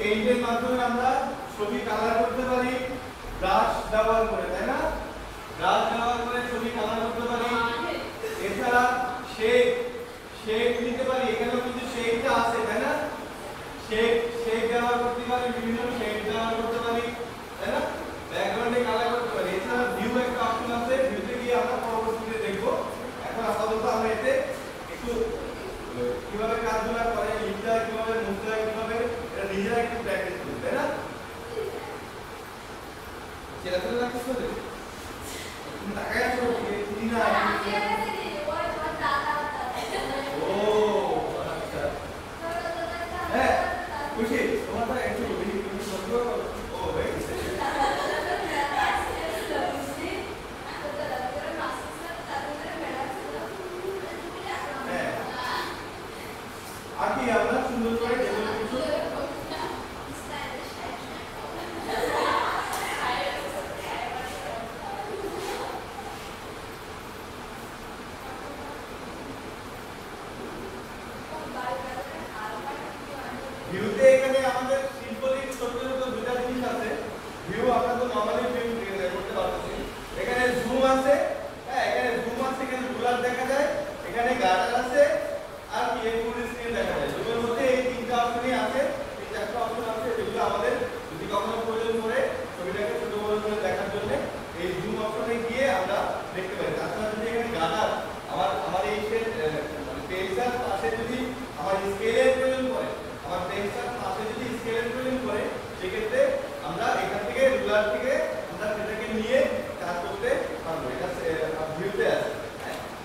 এইটের মাধ্যমে আমরা ছবি কালার করতে পারি ব্রাশ ব্যবহার করে, তাই না? ব্রাশ ব্যবহার করে ছবি কালার করতে পারি। এছাড়া শেড নিতে পারি, এখানেও কিন্তু শেডটা আছে, তাই না? শেড ব্যবহার করতে পারি, বিভিন্ন শেড ব্যবহার করতে পারি, তাই না? ব্যাকগ্রাউন্ডে কালার করতে পারি। এছাড়া ভিউ একটা অপশন আছে, ভিউতে গিয়ে আমরা পরবর্তীতে দেখব। এখন আপাতত আমরা এতে একটু কিভাবে কাজগুলো করে, লিখতে হয় কিভাবে, মুছতে হয় কিভাবে, এটা নিজেরা একটু প্র্যাকটিস করি, তাই না? চেরাচেরা লাগছে তো? তুমি তাকায় আছো কি না? ও আচ্ছা, হ্যাঁ খুশি তোমার তো একটু বেশি তুমি সহ্য করো। ও হয়ে গেছে। হ্যাঁ আর কি আমরা সুন্দর করে যেগুলো কিছু ভিউতে এখানে আমাদের সিম্পলি ছোট ছোট দুটো জিনিস আছে। ভিউ আমরা তো নরমালি ভিউ করতে পারতেছি। এখানে জুম আছে, হ্যাঁ এখানে জুম আছে, এখানে রুলার দেখা যায়, এখানে গার্ডার আছে, আর কি এই ফুল স্ক্রিন দেখা যায়। জুমের মধ্যে এই তিনটা অপশনই আছে, এই চারটা অপশন আছে যেগুলো আমাদের যদি কখনো প্রয়োজন পড়ে ছবিটাকে ছোট বড় করে দেখার জন্য এই জুম অপশনে গিয়ে আমরা দেখতে পারি। তাছাড়া যদি এখানে গার্ডার আমার এই মানে পেন্সিল পাশে যদি আমার স্কেলের প্রয়োজন পড়ে, আমার পেন্সিল পাশে যদি স্কেলের প্রয়োজন পড়ে, সেক্ষেত্রে আমরা এখান থেকে রুলার থেকে আমরা সেটাকে নিয়ে কাজ করতে পারবো। এটা ভিউতে আছে।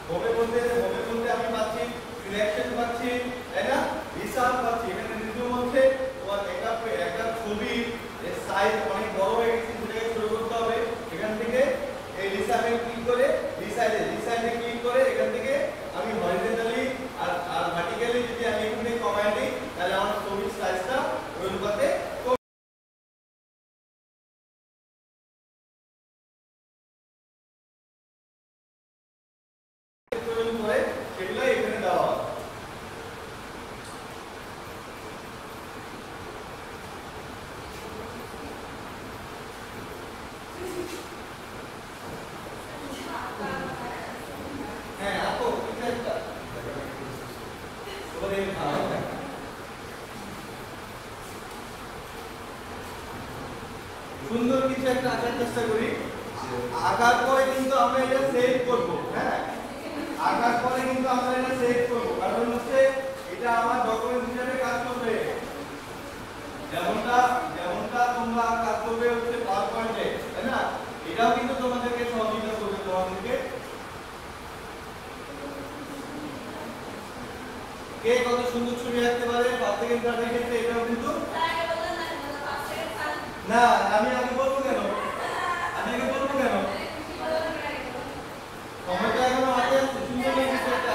হোমের মধ্যে আমি পাচ্ছি সিলেকশন পাচ্ছি, তাই না? রিসার্চ পাচ্ছি। এখানে রিভিউ মধ্যে তোমার একটা ছবির সাইজ অনেক বড় হয়ে গেছে, সেটাকে ছোট করতে হবে। এখান থেকে এই রিসার্চে ক্লিক করে রিসাইজে ক্লিক করে এখান থেকে আমি হরিজন্টালি আর ভার্টিক্যালি যদি আমি এখান থেকে কমান্ড দিই, তাহলে আমার ছবির সাইজটা ওই অনুপাতে সেগুলো এখানে দেওয়া হবে। হ্যাঁ আপু একটা সুন্দর কিছু একটা আঁকার চেষ্টা করি। আঁকার পরে কিন্তু আমরা এটা সেভ করব। হ্যাঁ আঁকার পরে কিন্তু আমরা এটা সেভ করব, কারণ হচ্ছে এটা আমার ডকুমেন্ট হিসেবে কাজ করবে। যেমনটা তোমরা কাজ করবে হচ্ছে পাওয়ার পয়েন্টে, তাই না? এটাও কিন্তু তোমাদেরকে সহযোগিতা করবে। তোমাদেরকে কে কত সুন্দর ছবি আঁকতে পারে 5 সেকেন্ড কাটার ক্ষেত্রে এটাও কিন্তু না। আমি আগে বলবো কেন? সময়টা এখনো হাতে আছে, সুন্দর কিছু একটা।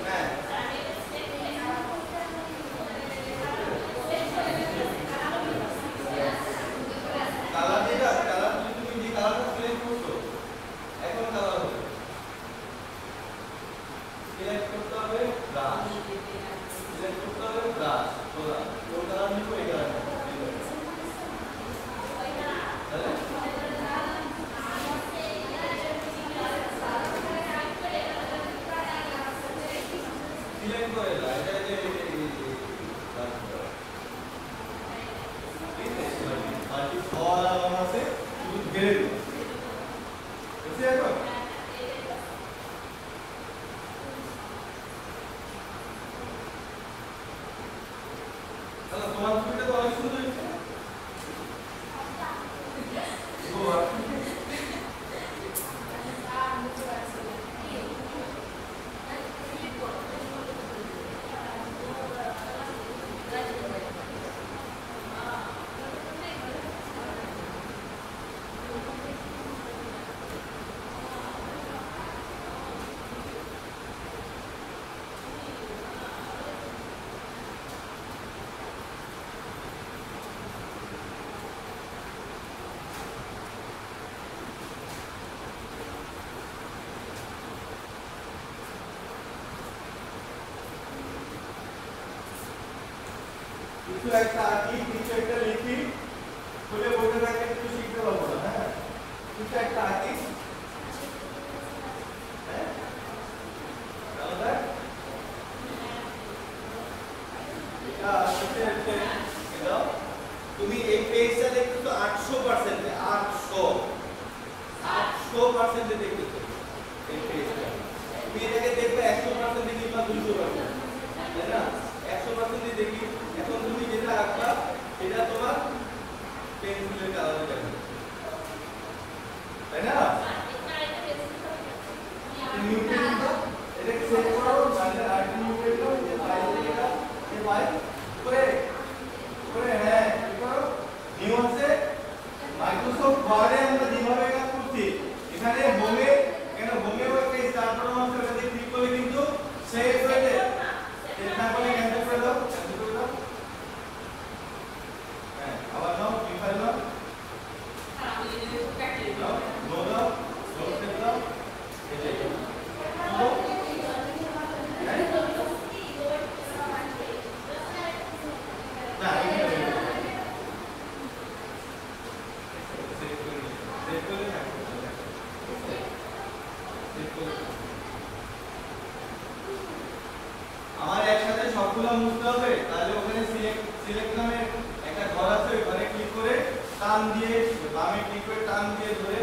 হ্যাঁ কালার যেটা কালার তুমি যে কালারটা সিলেক্ট করছো, এখন কালার হবে সিলেক্ট করতে হবে ব্রাশ, সিলেক্ট করতে হবে ব্রাশ। কোন কালার নিব? এই কালার সিলেক্ট করে দাও। এটা যে বাকি সওয়াল আছে শুধু ঘিরে দিও। বুঝতে পারছো? তোমার ছবিটা তো অনেক সুন্দর হয়েছে। কিছু একটা আঁকি, কিছু একটা লিখি, খুলে বসে থাকলে কিছু শিখতে পারবো না। হ্যাঁ, কিছু একটা আঁকি, হ্যাঁ, তাহলে এটা হচ্ছে এটা তুমি এই পেজটা দেখতেছো 800%, 800% দেখতেছো এই পেজটা। তুমি এটাকে দেখবে 100% কিংবা 200%, তাই না? 100% দেখি। এখন তুমি যেটা আঁকবা সেটা তোমার পেন্সিলের কালারে যাবে, তাই না? নিউ পেজটা এটাকে সেভ করো, মানে আর নিউ পেজটা যে ফাইল এটা যে ফাইল করে হ্যাঁ কি করো, নিউ আছে। মাইক্রোসফট ওয়ার্ডে আমরা যেভাবে কাজ করছি এখানে হোমে, কেন হোমেও একটা স্টার বাটন আছে, ওটাতে ক্লিক করলে কিন্তু সেভ হয়ে যায়। সেভ না করলে ক্যান্সেল করে দাও, ক্যান্সেল করে দাও। হ্যাঁ, আবার নাও, নিউ ফাইল নাও, নো দাও, নো সেভ দাও, এটাই তো না আমার একসাথে সবগুলো মুছতে হবে, তাহলে ওখানে সিলেক্ট নামে একটা ঘর আছে, ওখানে ক্লিক করে টান দিয়ে, বামে ক্লিক করে টান দিয়ে ধরে